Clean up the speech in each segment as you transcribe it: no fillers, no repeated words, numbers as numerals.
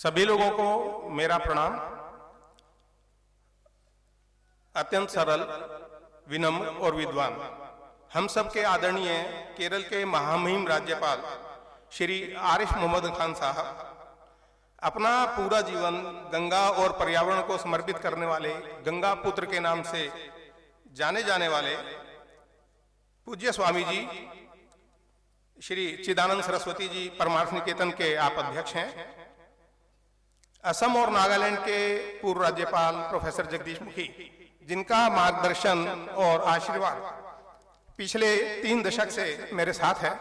सभी लोगों को मेरा प्रणाम। अत्यंत सरल, विनम्र और विद्वान हम सब के आदरणीय केरल के महामहिम राज्यपाल श्री आरिफ मोहम्मद खान साहब अपना पूरा जीवन गंगा और पर्यावरण को समर्पित करने वाले गंगा पुत्र के नाम से जाने जाने वाले पूज्य स्वामी जी श्री चिदानंद सरस्वती जी परमार्थ निकेतन के आप अध्यक्ष हैं। असम और नागालैंड के पूर्व राज्यपाल प्रोफेसर जगदीश मुखी, जिनका मार्गदर्शन और आशीर्वाद पिछले 3 दशक से मेरे साथ है।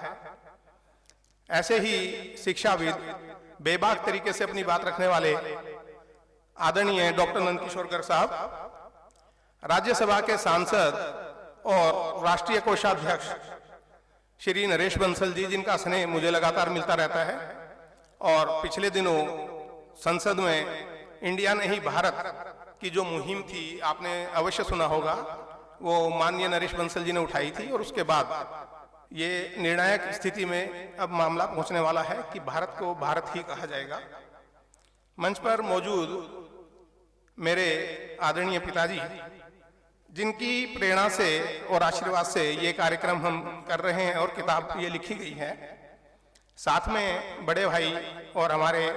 ऐसे ही शिक्षाविद, बेबाक तरीके से अपनी बात रखने वाले आदरणीय डॉक्टर नंदकिशोर गर्ग साहब, राज्यसभा के सांसद और राष्ट्रीय कोषाध्यक्ष श्री नरेश बंसल जी, जिनका स्नेह मुझे लगातार मिलता रहता है। और पिछले दिनों संसद में इंडिया ने ही भारत की जो मुहिम थी, आपने अवश्य सुना होगा, वो माननीय नरेश बंसल जी ने उठाई थी। और उसके बाद ये निर्णायक स्थिति में अब मामला पहुंचने वाला है कि भारत को भारत ही कहा जाएगा। मंच पर मौजूद मेरे आदरणीय पिताजी, जिनकी प्रेरणा से और आशीर्वाद से ये कार्यक्रम हम कर रहे हैं और किताब ये लिखी गई है। साथ में बड़े भाई और हमारे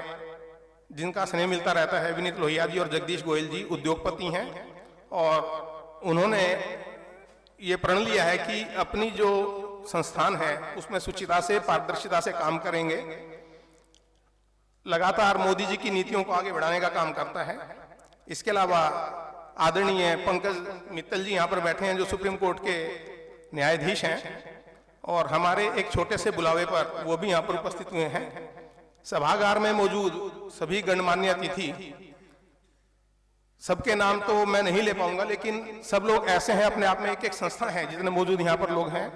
जिनका स्नेह मिलता रहता है, विनीत लोहिया जी और जगदीश गोयल जी उद्योगपति हैं, और उन्होंने ये प्रण लिया है कि अपनी जो संस्थान है उसमें सुचिता से, पारदर्शिता से काम करेंगे। लगातार मोदी जी की नीतियों को आगे बढ़ाने का काम करता है। इसके अलावा आदरणीय पंकज मित्तल जी यहाँ पर बैठे हैं, जो सुप्रीम कोर्ट के न्यायाधीश हैं, और हमारे एक छोटे से बुलावे पर वो भी यहाँ पर उपस्थित हुए हैं। सभागार में मौजूद सभी गणमान्य अतिथि, सबके नाम तो मैं नहीं ले पाऊंगा, लेकिन सब लोग ऐसे हैं, अपने आप में एक एक संस्था है जितने मौजूद यहाँ पर लोग हैं,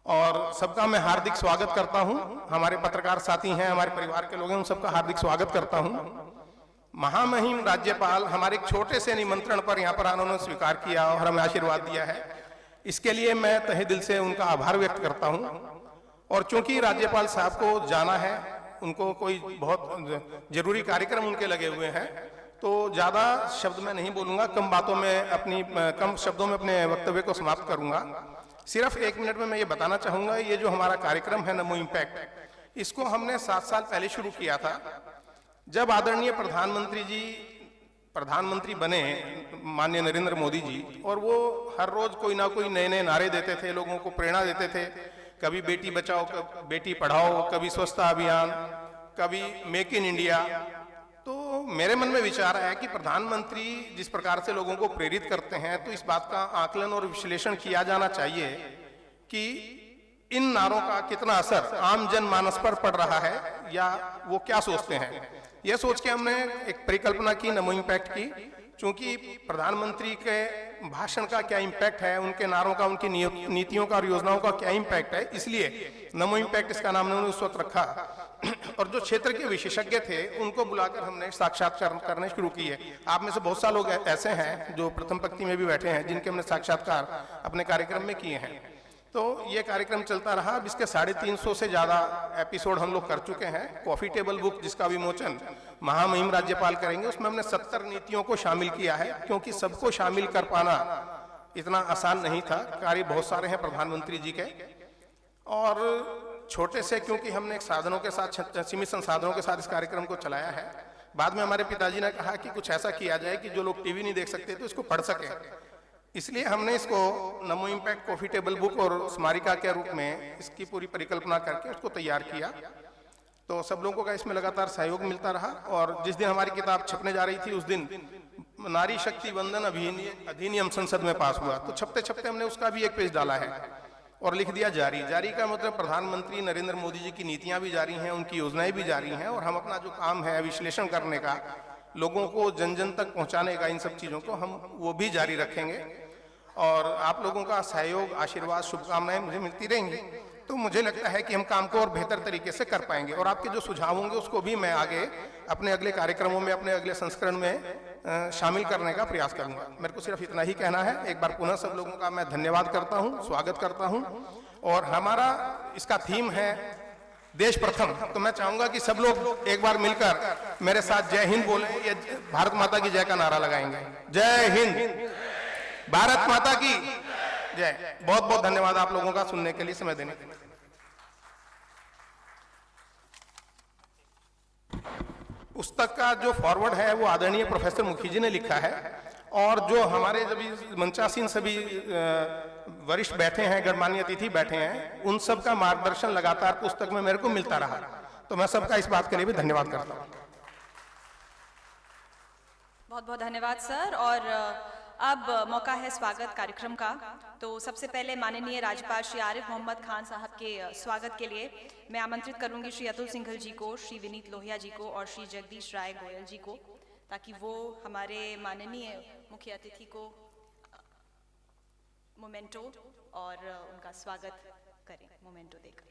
और सबका मैं हार्दिक स्वागत करता हूं। हमारे पत्रकार साथी हैं, हमारे परिवार के लोग हैं, उन सबका हार्दिक स्वागत करता हूं। महामहिम राज्यपाल हमारे एक छोटे से निमंत्रण पर यहाँ पर उन्होंने स्वीकार किया और हमें आशीर्वाद दिया है। इसके लिए मैं तहे दिल से उनका आभार व्यक्त करता हूं। और चूंकि राज्यपाल साहब को जाना है, उनको कोई बहुत जरूरी कार्यक्रम उनके लगे हुए हैं, तो ज्यादा शब्द मैं नहीं बोलूंगा, कम शब्दों में अपने वक्तव्य को समाप्त करूंगा। सिर्फ 1 मिनट में मैं ये बताना चाहूंगा, ये जो हमारा कार्यक्रम है नमो इम्पैक्ट, इसको हमने 7 साल पहले शुरू किया था, जब आदरणीय प्रधानमंत्री जी प्रधानमंत्री बने, माननीय नरेंद्र मोदी जी, और वो हर रोज कोई ना कोई नए नए नारे देते थे, लोगों को प्रेरणा देते थे। कभी बेटी बचाओ, कभी बेटी पढ़ाओ, कभी स्वच्छता अभियान, कभी मेक इन इंडिया। तो मेरे मन में विचार आया कि प्रधानमंत्री जिस प्रकार से लोगों को प्रेरित करते हैं, तो इस बात का आकलन और विश्लेषण किया जाना चाहिए कि इन नारों का कितना असर आम जनमानस पर पड़ रहा है, या वो क्या सोचते हैं। यह सोच के हमने एक परिकल्पना की, नमो इम्पैक्ट की। चूंकि प्रधानमंत्री के भाषण का क्या इम्पैक्ट है, उनके नारों का, उनकी नीतियों का और योजनाओं का क्या इम्पैक्ट है, इसलिए नमो इम्पैक्ट इसका नाम उन्होंने उस वक्त रखा। और जो क्षेत्र के विशेषज्ञ थे, उनको बुलाकर हमने साक्षात्कार करने शुरू किए। आप में से बहुत सारे लोग ऐसे हैं जो प्रथम पंक्ति में भी बैठे हैं, जिनके हमने साक्षात्कार अपने कार्यक्रम में किए हैं। तो ये कार्यक्रम चलता रहा। अब इसके 350 से ज्यादा एपिसोड हम लोग कर चुके हैं। कॉफी टेबल बुक, जिसका विमोचन महामहिम राज्यपाल करेंगे, उसमें हमने 70 नीतियों को शामिल किया है, क्योंकि सबको शामिल कर पाना इतना आसान नहीं था। कार्य बहुत सारे हैं प्रधानमंत्री जी के, और छोटे से, क्योंकि हमने एक साधनों के साथ, सीमित संसाधनों के साथ इस कार्यक्रम को चलाया है। बाद में हमारे पिताजी ने कहा कि कुछ ऐसा किया जाए कि जो लोग टीवी नहीं देख सकते तो इसको पढ़ सके। इसलिए हमने इसको नमो इम्पैक्ट कॉफी टेबल बुक और स्मारिका के रूप में इसकी पूरी परिकल्पना करके उसको तैयार किया। तो सब लोगों का इसमें लगातार सहयोग मिलता रहा, और जिस दिन हमारी किताब छपने जा रही थी, उस दिन नारी शक्ति वंदन अधिनियम संसद में पास हुआ। तो छपते छपते हमने उसका भी एक पेज डाला है और लिख दिया जारी। जारी का मतलब प्रधानमंत्री नरेंद्र मोदी जी की नीतियां भी जारी हैं, उनकी योजनाएं भी जारी हैं, और हम अपना जो काम है विश्लेषण करने का, लोगों को जन जन तक पहुंचाने का, इन सब चीजों को हम वो भी जारी रखेंगे। और आप लोगों का सहयोग, आशीर्वाद, शुभकामनाएं मुझे मिलती रहेंगी, तो मुझे लगता है कि हम काम को और बेहतर तरीके से कर पाएंगे। और आपके जो सुझाव होंगे उसको भी मैं आगे अपने अगले कार्यक्रमों में, अपने अगले संस्करण में शामिल करने का प्रयास करूंगा। मेरे को सिर्फ इतना ही कहना है। एक बार पुनः सब लोगों का मैं धन्यवाद करता हूं, स्वागत करता हूं। और हमारा इसका थीम है देश प्रथम। तो मैं चाहूंगा कि सब लोग एक बार मिलकर मेरे साथ जय हिंद बोले या भारत माता की जय का नारा लगाएंगे। जय हिंद, भारत माता की जय। बहुत बहुत धन्यवाद आप लोगों का सुनने के लिए, समय देने के लिए। पुस्तक का जो फॉरवर्ड है वो आदरणीय प्रोफेसर मुखी जी ने लिखा है, और जो हमारे सभी मंचासीन सभी वरिष्ठ बैठे हैं, गणमान्य अतिथि बैठे हैं, उन सब का मार्गदर्शन लगातार पुस्तक में मेरे को मिलता रहा। तो मैं सबका इस बात के लिए भी धन्यवाद करता हूँ। बहुत बहुत धन्यवाद सर। और अब मौका है स्वागत कार्यक्रम का। तो सबसे पहले माननीय राज्यपाल श्री आरिफ मोहम्मद खान साहब के स्वागत के लिए मैं आमंत्रित करूंगी श्री अतुल सिंघल जी को, श्री विनीत लोहिया जी को और श्री जगदीश राय गोयल जी को, ताकि वो हमारे माननीय मुख्य अतिथि को मोमेंटो और उनका स्वागत करें, मोमेंटो देकर।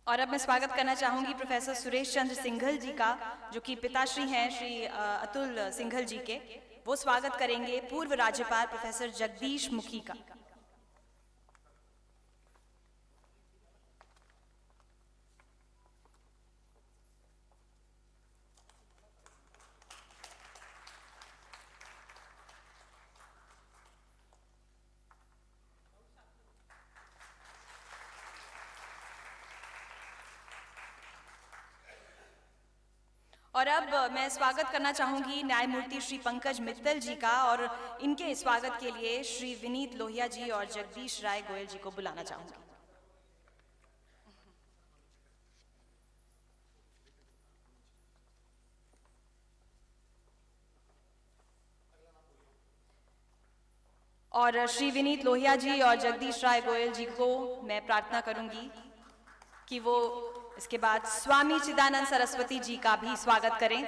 और अब मैं स्वागत करना चाहूंगी प्रोफेसर सुरेश चंद्र सिंघल जी का, जो कि पिताश्री हैं श्री अतुल सिंघल जी के। वो स्वागत करेंगे पूर्व राज्यपाल प्रोफेसर जगदीश मुखी का। और अब मैं स्वागत करना चाहूंगी न्यायमूर्ति श्री पंकज मित्तल जी का, और इनके स्वागत के लिए श्री विनीत लोहिया जी और जगदीश राय गोयल जी को बुलाना चाहूंगी। और श्री विनीत लोहिया जी और जगदीश राय गोयल जी को मैं प्रार्थना करूंगी कि वो इसके बाद स्वामी चिदानंद सरस्वती जी का भी स्वागत करें।